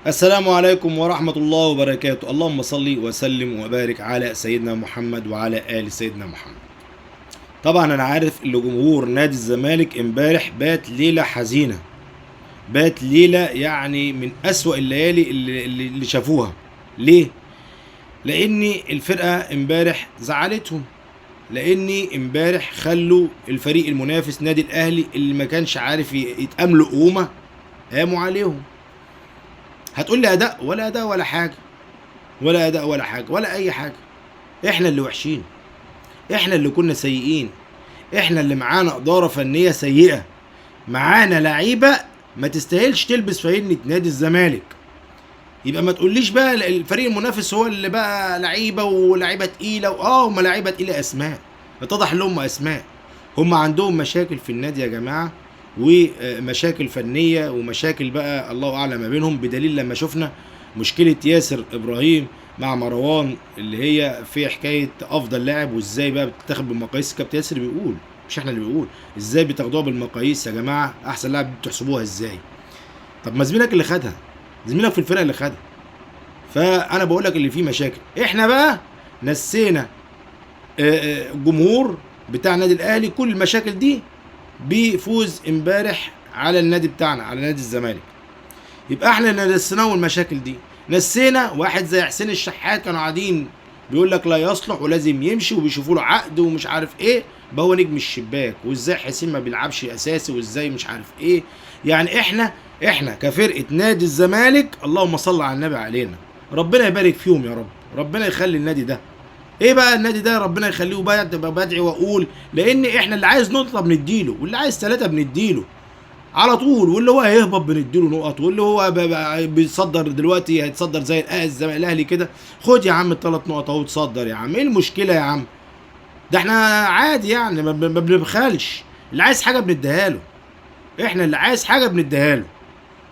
السلام عليكم ورحمة الله وبركاته. اللهم صل وسلم وبارك على سيدنا محمد وعلى آل سيدنا محمد. طبعا أنا عارف إن جمهور نادي الزمالك امبارح بات ليلة حزينة، بات ليلة يعني من أسوأ الليالي اللي شافوها. ليه؟ لأن الفرقة امبارح زعلتهم، لأن امبارح خلوا الفريق المنافس نادي الأهلي اللي ما كانش عارف يتأملوا قومة قاموا عليهم. هتقول لي أداء ولا أداء ولا حاجة، ولا أداء ولا حاجة ولا أي حاجة. إحنا اللي وحشين، إحنا اللي كنا سيئين، إحنا اللي معانا إدارة فنية سيئة، معانا لعيبة ما تستاهلش تلبس فانلة نادي الزمالك. يبقى ما تقوليش بقى الفريق المنافس هو اللي بقى لعيبة ولعيبة تقيلة هم لعيبة تقيلة أسماء، اتضح لهم أسماء. هم عندهم مشاكل في النادي يا جماعة، ومشاكل فنية ومشاكل بقى الله أعلم ما بينهم، بدليل لما شفنا مشكلة ياسر إبراهيم مع مروان اللي هي في حكاية أفضل لاعب، وإزاي بقى بتتاخد بالمقاييس. كابتن ياسر بيقول، مش احنا اللي بنقول، ازاي بتاخدوها بالمقاييس يا جماعة؟ أحسن لاعب بتحسبوها ازاي؟ طب ما زميلك اللي خدها، زميلك في الفرقة اللي خدها. فأنا بقول لك اللي فيه مشاكل. احنا بقى نسينا الجمهور بتاع النادي الأهلي كل المشاكل دي بفوز امبارح على النادي بتاعنا، على نادي الزمالك. يبقى احنا اللي نسيناه المشاكل دي. نسينا واحد زي حسين الشحات كانوا قاعدين بيقول لك لا يصلح ولازم يمشي وبيشوفوا له عقد ومش عارف ايه، بقى هو نجم الشباك، وازاي حسين ما بيلعبش اساسي، وازاي مش عارف ايه. يعني احنا كفرقه نادي الزمالك اللهم صل على النبي علينا، ربنا يبارك فيهم يا رب، ربنا يخلي النادي ده ايه بقى، النادي ده ربنا يخليه. بقى بدعي واقول، لان احنا اللي عايز نقطه بنديله، واللي عايز ثلاثه بنديله على طول، واللي هو هيهبط بنديله نقط، واللي هو بيتصدر دلوقتي هيتصدر زي الاهلي كده. خد يا عم الثلاث نقط اهو، تصدر يا عم، ايه المشكله يا عم؟ ده احنا عادي يعني، ما بنبخلش. اللي عايز حاجه بنديها له، احنا اللي عايز حاجه بنديها له.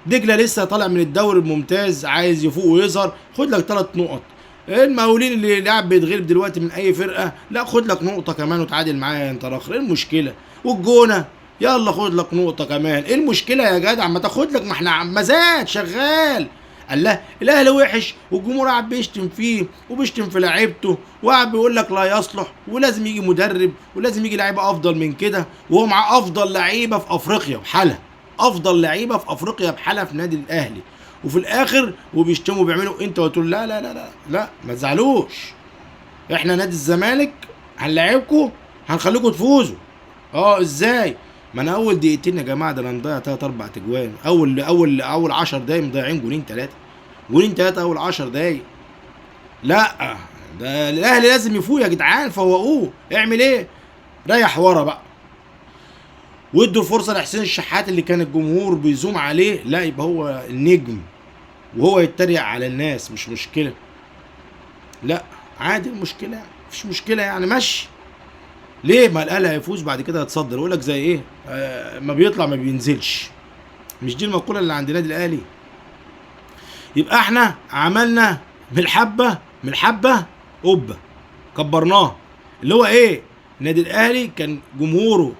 دجله لسه طالع من الدوري الممتاز عايز يفوق ويظهر، خد لك 3 نقط. المقاولين اللي لاعب بيتغلب دلوقتي من اي فرقه، لا خد لك نقطه كمان وتعادل معايا انت الاخر، ايه المشكله؟ والجونه يلا خد لك نقطه كمان، ايه المشكله يا جدع؟ ما تاخد لك، ما احنا مزاج شغال. الله، الاهلي وحش والجمهور قاعد بيشتم فيه وبيشتم في لعيبته، وقاعد بيقول لك لا يصلح ولازم يجي مدرب ولازم يجي لعيبه افضل من كده، وهو معاه افضل لعيبه في افريقيا بحالها، افضل لعيبه في افريقيا بحالها في نادي الاهلي. وفي الاخر وبيشتموا بيعملوا انت وتقول لا لا لا لا لا، ما تزعلوش، احنا نادي الزمالك هنلاعبكم، هنخليكم تفوزوا. ازاي؟ ما انا اول دقيقتين يا جماعه ده انا مضيع 3 4 تجوان، اول 10 دقايق مضيعين جولين 3، جولين 3 اول 10 دقايق. لا، ده الاهلي لازم يفوق يا جدعان، فوقوه. اعمل ايه؟ ريح ورا بقى، وادوا الفرصه لحسين الشحات اللي كان الجمهور بيزوم عليه، لا يبقى هو النجم وهو يتريق على الناس، مش مشكله. لا عادي، المشكله يعني مفيش مشكله يعني، ماشي. ليه؟ ما الاهلي هيفوز بعد كده هتصدر، يقول لك زي ايه، ما بيطلع ما بينزلش. مش دي المقوله اللي عند النادي الاهلي؟ يبقى احنا عملنا من الحبه قبه، كبرناه. اللي هو ايه؟ النادي الاهلي كان جمهوره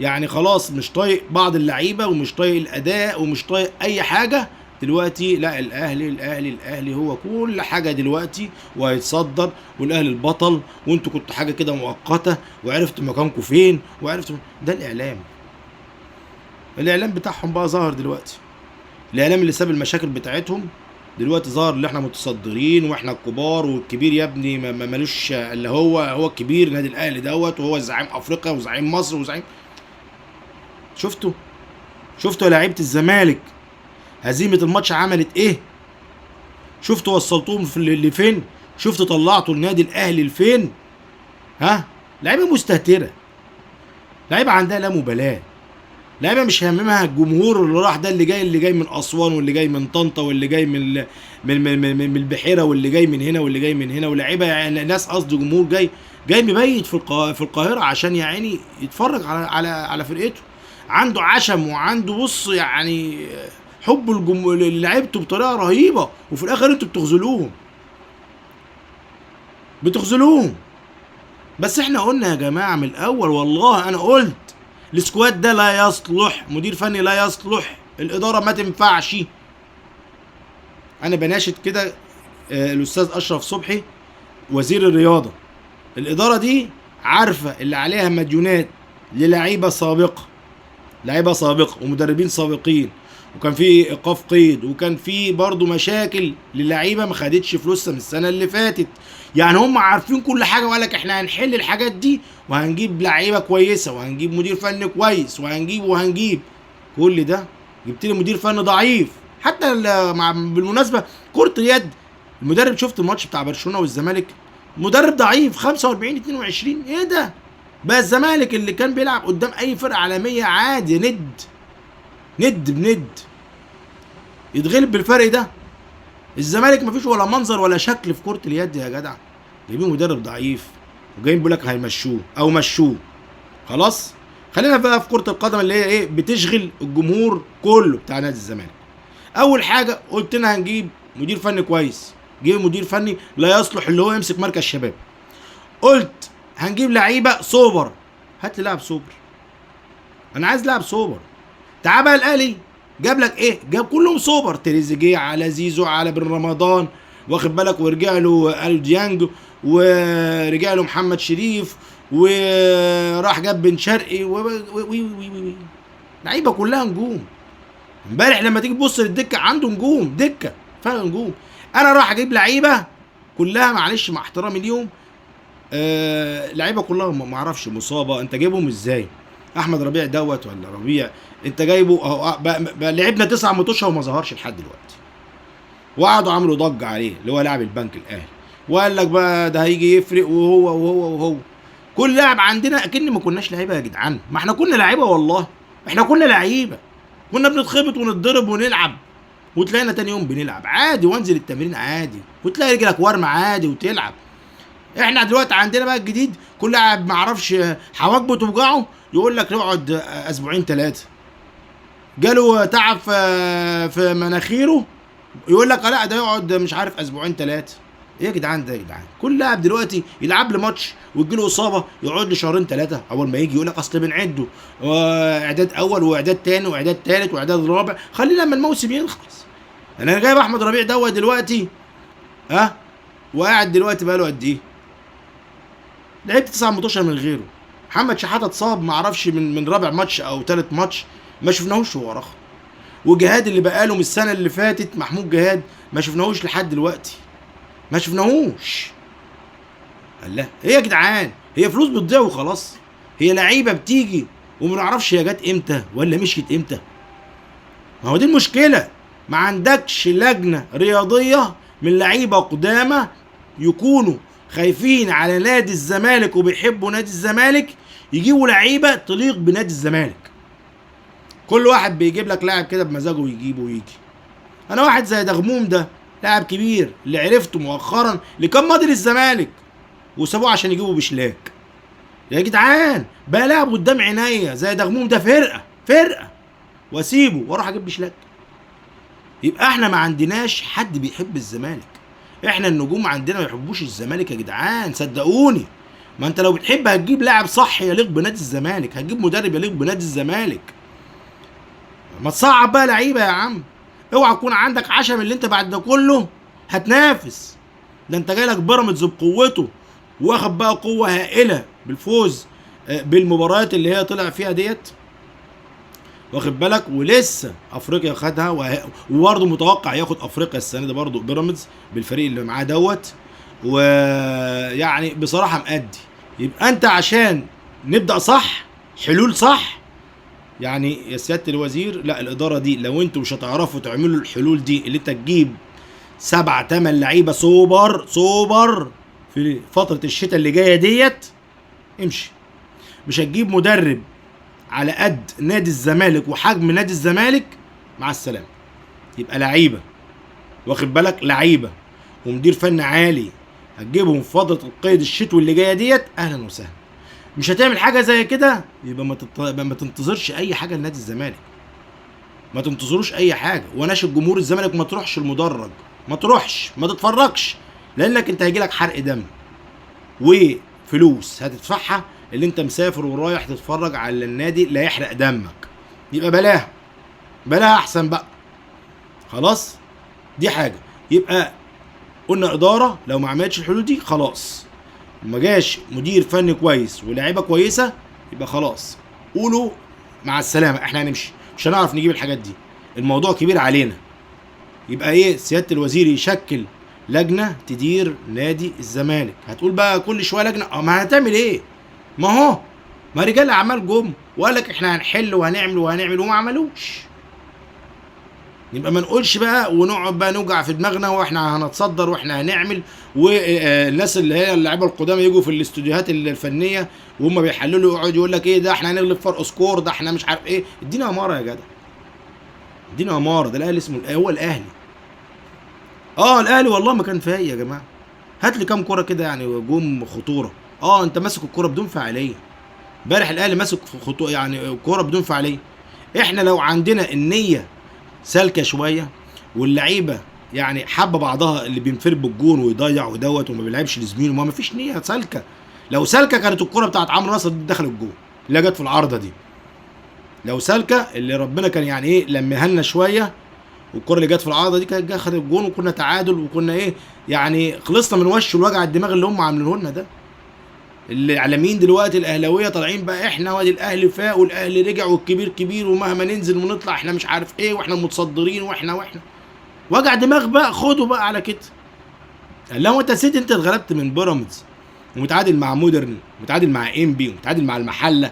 يعني خلاص مش طايق بعض اللعيبه ومش طايق الاداء ومش طايق اي حاجه. دلوقتي لا، الاهلي هو كل حاجه دلوقتي، وهيتصدر، والاهلي البطل، وانتوا كنتوا حاجه كده مؤقته، وعرفتوا مكانكم فين، وعرفتوا. ده الاعلام بتاعهم بقى ظهر دلوقتي، الاعلام اللي ساب المشاكل بتاعتهم دلوقتي ظهر، اللي احنا متصدرين واحنا الكبار، والكبير يا ابني ملوش، اللي هو الكبير نادي الاهلي دوت، وهو زعيم افريقيا وزعيم مصر وزعيم. شفتوا يا لعيبه الزمالك هزيمه الماتش عملت ايه؟ شفتوا وصلتوهم لفين؟ شفتوا طلعتوا النادي الاهلي لفين؟ لعيبه مستهتره، لعيبه عندها لا مبالاه، لعيبه مش هاممها الجمهور اللي راح ده، اللي جاي من اسوان، واللي جاي من طنطا، واللي جاي من البحيره، واللي جاي من هنا، واللي جاي من هنا، ولاعيبه يعني ناس، قصدي جمهور جاي مبيت في القاهره عشان يعني يتفرج على فرقته، عنده عشم وعنده بص يعني حب لعيبته بطريقه رهيبه، وفي الاخر انتوا بتخذلوهم. بس احنا قلنا يا جماعه من الاول، والله انا قلت السكواد ده لا يصلح، مدير فني لا يصلح، الاداره ما تنفعش. انا بناشد كده الاستاذ اشرف صبحي وزير الرياضه، الاداره دي عارفه اللي عليها مديونات للعيبه سابقه، لعيبه سابقه ومدربين سابقين، وكان في ايقاف قيد، وكان في برضه مشاكل للعيبه ما خدتش فلوسها من السنه اللي فاتت. يعني هم عارفين كل حاجه، وقال لك احنا هنحل الحاجات دي وهنجيب لعيبه كويسه وهنجيب مدير فني كويس وهنجيب كل ده. جبت لي مدير فني ضعيف. حتى بالمناسبه كره اليد، المدرب شفت الماتش بتاع برشلونه والزمالك، مدرب ضعيف 45-22. ايه ده؟ بقى الزمالك اللي كان بيلعب قدام اي فرقه عالميه عادي ند بند يتغلب بالفرق ده. الزمالك مفيش ولا منظر ولا شكل في كرة اليد يا جدع. جايبين مدرب ضعيف وجايين بيقول لك هيمشوه او مشوه. خلاص خلينا بقى في كرة القدم اللي هي ايه بتشغل الجمهور كله بتاع نادي الزمالك. اول حاجة قلت لنا هنجيب مدير فني كويس، جيب مدير فني لا يصلح اللي هو يمسك مركز شباب. قلت هنجيب لعيبة سوبر، هات لي لاعب سوبر، انا عايز لاعب سوبر. تعال بقى الاهلي جاب لك ايه؟ جاب كلهم سوبر، تريزيجيه على زيزو على بن رمضان، واخد بالك، ورجع له الو ديانج، ورجع له محمد شريف، وراح جاب بن شرقي لعيبه كلها نجوم. امبارح لما تيجي تبص للدكه عنده نجوم، دكه فعلا نجوم. انا راح اجيب لعيبه كلها معلش مع احترامي ليهم، لعيبه كلها ما اعرفش مصابه، انت جايبهم ازاي؟ احمد ربيع دوت ولا ربيع انت جايبه اهو، لعبنا 9 ماتشات وما ظهرش لحد دلوقتي، وقعدوا عملوا ضجه عليه اللي هو لاعب البنك الاهلي، وقال لك بقى ده هيجي يفرق وهو كل لاعب عندنا اكن ما كناش لعيبه يا جدعان. ما احنا كنا لعيبه والله، احنا كنا لعيبه، كنا بنتخبط ونتضرب ونلعب، وتلاقينا تاني يوم بنلعب عادي، وانزل التمرين عادي، وتلاقي رجلك ورمه عادي وتلعب. احنا دلوقتي عندنا بقى الجديد، كل لاعب ما اعرفش حواجبه توجعه يقول لك يقعد اسبوعين 3، جاله تعب في مناخيره يقول لك لا ده يقعد مش عارف اسبوعين 3. ايه يا جدعان ده يا جدعان؟ كل لاعب دلوقتي يلعب له ماتش ويجي له اصابه يقعد له شهرين 3، اول ما يجي يقول لك اصل بنعده اعداد اول واعداد تاني واعداد تالت واعداد رابع، خلينا لما الموسم يخلص. انا جايب احمد ربيع دوت دلوقتي وقاعد دلوقتي بقاله قد ايه؟ لعبت 9 ماتشات من غيره. محمد شحاته اتصاب ما اعرفش من رابع ماتش او ثالث ماتش، ما شفناهوش هو رخ. وجهاد اللي بقاله من السنه اللي فاتت، محمود جهاد، ما شفناهوش لحد دلوقتي، ما شفناهوش. الله، ايه يا جدعان؟ هي فلوس بتضيع وخلاص؟ هي لعيبه بتيجي وما نعرفش هي جت امتى ولا مشيت امتى؟ ما هو دي المشكله، ما عندكش لجنه رياضيه من لعيبه قدامى يكونوا خايفين على نادي الزمالك وبيحبوا نادي الزمالك، يجيبوا لعيبه تليق بنادي الزمالك. كل واحد بيجيب لك لاعب كده بمزاجه ويجيبه ويجي. انا واحد زي دغموم ده لاعب كبير اللي عرفته مؤخرا اللي كان ماضي للزمالك وسابوه عشان يجيبوا بشلاك. يا جدعان بقى لاعب قدام عينيا زي دغموم ده فرقه واسيبه واروح اجيب بشلاك؟ يبقى احنا ما عندناش حد بيحب الزمالك، احنا النجوم عندنا ما يحبوش الزمالك يا جدعان، صدقوني. ما انت لو بتحب هتجيب لاعب صح يليق بنادي الزمالك، هتجيب مدرب يليق بنادي الزمالك. ما تصعب بقى لعيبه يا عم، اوعى تكون عندك عشم اللي انت بعد ده كله هتنافس. ده انت جايلك بيراميدز بقوته واخد بقى قوه هائله بالفوز بالمباريات اللي هي طلع فيها ديت، واخد بالك، ولسه افريقيا خدها وبرضه متوقع ياخد افريقيا السنه دي برضه بيراميدز بالفريق اللي معاه دوت، ويعني بصراحه مأدي. يبقى انت عشان نبدا صح، حلول صح، يعني يا سياده الوزير، لا الاداره دي لو انتوا مش هتعرفوا تعملوا الحلول دي اللي انت تجيب 7-8 لعيبه سوبر في فتره الشتاء اللي جايه ديت، امشي. مش هتجيب مدرب على قد نادي الزمالك وحجم نادي الزمالك، مع السلامه. يبقى لعيبه، واخد بالك، لعيبه ومدير فني عالي هتجيبهم في فتره القيد الشتوي اللي جايه ديت، اهلا وسهلا. مش هتعمل حاجه زي كده، يبقى ما تنتظرش اي حاجه لنادي الزمالك، ما تنتظروش اي حاجه. وناشد جمهور الزمالك ما تروحش المدرج، ما تروحش، ما تتفرجش، لانك انت هيجيلك حرق دم وفلوس هتدفعها اللي انت مسافر ورايح تتفرج على النادي اللي هيحرق دمك. يبقى بلاها احسن بقى. خلاص، دي حاجه. يبقى قلنا اداره لو ما عملتش الحلول دي خلاص، ما جاش مدير فني كويس ولاعيبه كويسه، يبقى خلاص قولوا مع السلامه، احنا هنمشي، مش هنعرف نجيب الحاجات دي، الموضوع كبير علينا. يبقى ايه، سياده الوزير يشكل لجنه تدير نادي الزمالك. هتقول بقى كل شويه لجنه، ما هتعمل ايه؟ ما هو ما رجال اعمال جم وقال لك احنا هنحل وهنعمل وهنعمل وما عملوش. يبقى ما نقولش بقى ونقعد بقى نوجع في دماغنا واحنا هنتصدر واحنا هنعمل، والناس اللي هي اللعيبه القدامى يجوا في الاستوديوهات الفنيه وهم بيحللوا يقعد يقول لك ايه ده احنا هنغلب فرق سكور، ده احنا مش عارف ايه. ادينا اماره يا جدع، ادينا اماره. ده الاهلي اسمه هو الاهلي. الاهلي والله ما كان فايق يا جماعه. هات لي كام كوره كده يعني جم خطوره. انت ماسك الكوره بدون فاعليه. امبارح الاهلي ماسك خطوره يعني كوره بدون فاعليه. احنا لو عندنا النيه سالكه شويه واللعيبه يعني حابه بعضها، اللي بينفرد بالجون ويضيع ودوت وما بيلعبش لزميله، ما فيش نيه سالكه. لو سالكه كانت الكوره بتاعت عمرو نصر دي دخلت الجون اللي جت في العارضه دي. لو سالكه اللي ربنا كان يعني ايه لمها لنا شويه، والكره اللي جت في العارضه دي كانت خدت الجون وكنا تعادل وكنا ايه يعني خلصنا من وش الوجع الدماغ اللي هم عاملينه لنا ده. الاعلاميين دلوقتي الاهلاويه طالعين بقى احنا وادي الاهلي فاق والاهلي رجع والكبير كبير ومهما ننزل ونطلع احنا مش عارف ايه واحنا متصدرين واحنا وجع دماغ بقى. خدوا بقى على كده. لو انت نسيت انت اتغلبت من بيراميدز ومتعادل مع مودرن ومتعادل مع انبي ومتعادل مع المحله،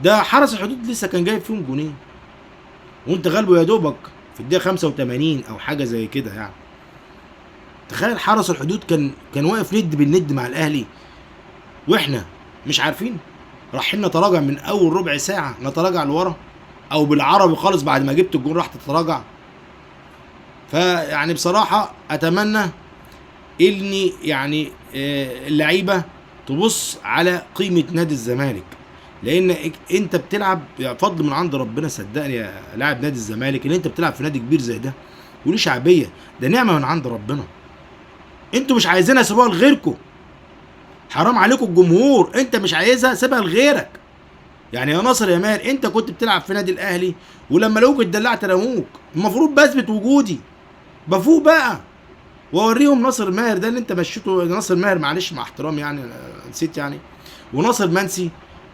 ده حرس الحدود لسه كان جايب فيهم جونين وانت غالبه يا دوبك في الدقيقه 85 او حاجه زي كده يعني. تخيل حرس الحدود كان واقف ند بالند مع الاهلي واحنا مش عارفين، رايحين نتراجع من اول ربع ساعه نتراجع لورا، او بالعربي خالص بعد ما جبت الجون راح تتراجع. فيعني بصراحه اتمنى ان يعني اللعيبه تبص على قيمه نادي الزمالك، لان انت بتلعب فضل من عند ربنا. صدقني يا لاعب نادي الزمالك ان انت بتلعب في نادي كبير زي ده وليه شعبيه، ده نعمه من عند ربنا. انتوا مش عايزينها سيبوها لغيركم، حرام عليكم الجمهور، انت مش عايزها سيبها لغيرك. يعني يا ناصر يا ماهر انت كنت بتلعب في نادي الاهلي ولما لقوك اتدلعت رموك، المفروض بثبت وجودي بفوق بقى واوريهم. ناصر ماهر ده اللي انت مشيته، ناصر ماهر معلش مع احترامي يعني نسيت يعني، وناصر منسي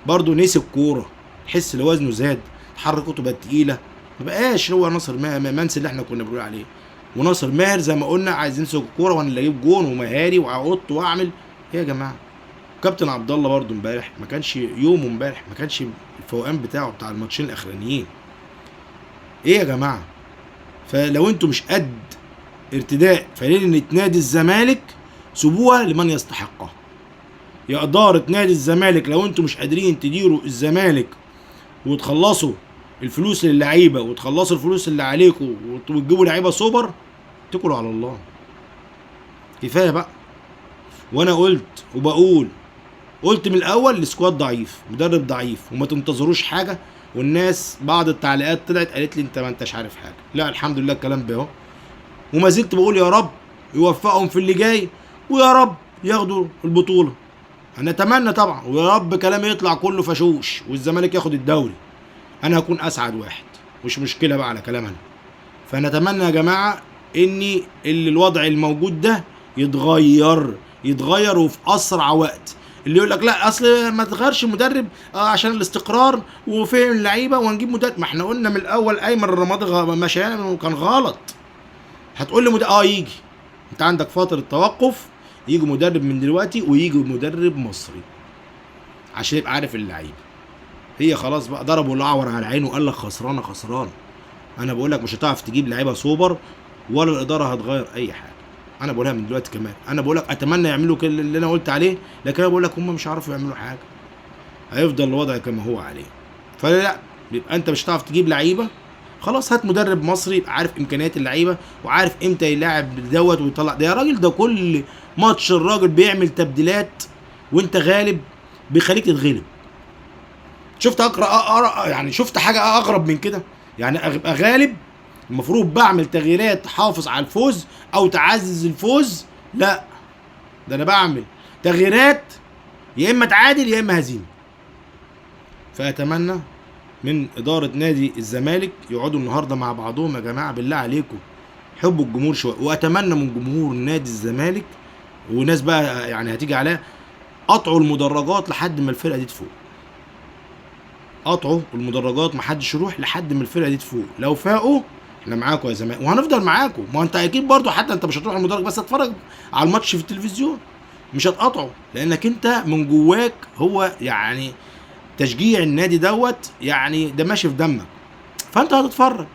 برضه نسي الكوره، تحس اللي وزنه زاد، تحركاته بقت تقيله، ما بقاش هو ناصر منسي اللي احنا كنا بنقول عليه. وناصر ماهر زي ما قلنا عايز يمسك الكوره وانا اللي اجيب جون ومهاري واقط واعمل ايه يا جماعه. كابتن عبد الله برضه امبارح ما كانش يومه، امبارح ما كانش الفوقان بتاعه بتاع الماتشين الاخرانيين. ايه يا جماعه؟ فلو انتوا مش قد ارتداء فانلة نادي الزمالك سيبوها لمن يستحقها. يا اداره نادي الزمالك لو انتوا مش قادرين تديروا الزمالك وتخلصوا الفلوس للعيبه وتخلصوا الفلوس اللي عليكم وتجيبوا لعيبه سوبر، اتكلوا على الله. كفايه بقى. وانا قلت وبقول، قلت من الاول السكواد ضعيف، مدرب ضعيف، وما تنتظروش حاجه. والناس بعض التعليقات طلعت قالت لي انت ما انتش عارف حاجه. لا الحمد لله الكلام ده اهو، وما زلت بقول يا رب يوفقهم في اللي جاي ويا رب ياخدوا البطوله. انا اتمنى طبعا، ويا رب كلامي يطلع كله فشوش والزمالك ياخد الدوري، انا هكون اسعد واحد، مش مشكله بقى على كلام انا. فانا اتمنى يا جماعه ان الوضع الموجود ده يتغير وفي اسرع وقت. اللي يقول لك لا اصل ما تغيرش المدرب عشان الاستقرار وفهم اللعيبه ونجيب مدرب، ما احنا قلنا من الاول ايمن الرمادي مشى وكان غلط. هتقول لي يجي، انت عندك فتره توقف، يجي مدرب من دلوقتي ويجي مدرب مصري عشان يبقى عارف اللعيبه. هي خلاص بقى ضربوا الاعور على عينه وقال لك خسرانه. انا بقول لك مش هتعرف تجيب لعيبه سوبر ولا الاداره هتغير اي حاجه. انا بقولها من دلوقتي كمان، انا بقول لك اتمنى يعملوا كل اللي انا قلت عليه، لكن انا بقول لك هم مش هيعرفوا يعملوا حاجه، هيفضل الوضع كما هو عليه. فلا يبقى انت مش هتعرف تجيب لعيبه، خلاص هات مدرب مصري يبقى عارف امكانيات اللعيبه وعارف امتى يلاعب دوت ويطلع ده. يا راجل ده كل ماتش الراجل بيعمل تبديلات وانت غالب بيخليك تتغلب. شفت اقرا يعني شفت حاجه اغرب من كده؟ يعني ابقى غالب المفروض بعمل تغييرات تحافظ على الفوز او تعزز الفوز، لا ده انا بعمل تغييرات يا اما تعادل يا اما هزيمه. فاتمنى من اداره نادي الزمالك يقعدوا النهارده مع بعضهم، يا جماعه بالله عليكم حبوا الجمهور شويه. واتمنى من جمهور نادي الزمالك وناس بقى يعني هتيجي عليها، قطعوا المدرجات لحد ما الفرقه دي تفوق. قطعوا المدرجات، محدش يروح لحد ما الفرقه دي تفوق. لو فاقوا احنا معاكم يا زمالك وهنفضل معاكم. ما انت اكيد برضو، حتى انت مش هتروح المدرج بس هتتفرج على الماتش في التلفزيون، مش هتقطعه، لانك انت من جواك هو يعني تشجيع النادي دوت، يعني ده ماشي في دمك، فانت هتتفرج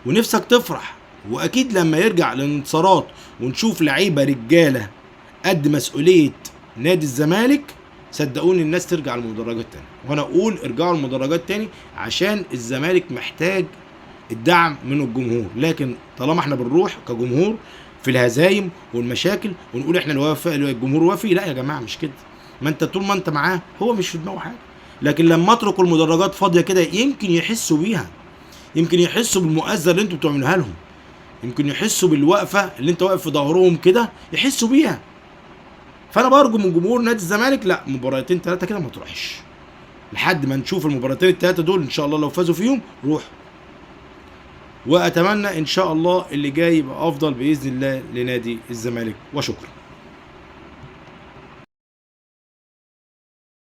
ونفسك تفرح. واكيد لما يرجع للانتصارات ونشوف لعيبه رجاله قد مسؤوليه نادي الزمالك، صدقوني الناس ترجع المدرجات تاني. وانا اقول ارجعوا المدرجات تاني عشان الزمالك محتاج الدعم من الجمهور. لكن طالما احنا بنروح كجمهور في الهزايم والمشاكل ونقول احنا الجمهور وافي، لا يا جماعه مش كده. ما انت طول ما انت معاه هو مش في دماغه حاجه. لكن لما اتركوا المدرجات فاضيه كده يمكن يحسوا بيها، يمكن يحسوا بالمؤازره اللي انتوا بتعملوها لهم، يمكن يحسوا بالوقفه اللي انت واقف في ظهرهم كده، يحسوا بيها. فانا برجو من جمهور نادي الزمالك لا، مباراتين ثلاثه كده ما تروحش لحد ما نشوف المباراتين الثلاثه دول ان شاء الله لو فازوا فيهم روح. واتمنى ان شاء الله اللي جاي يبقى افضل باذن الله لنادي الزمالك، وشكرا.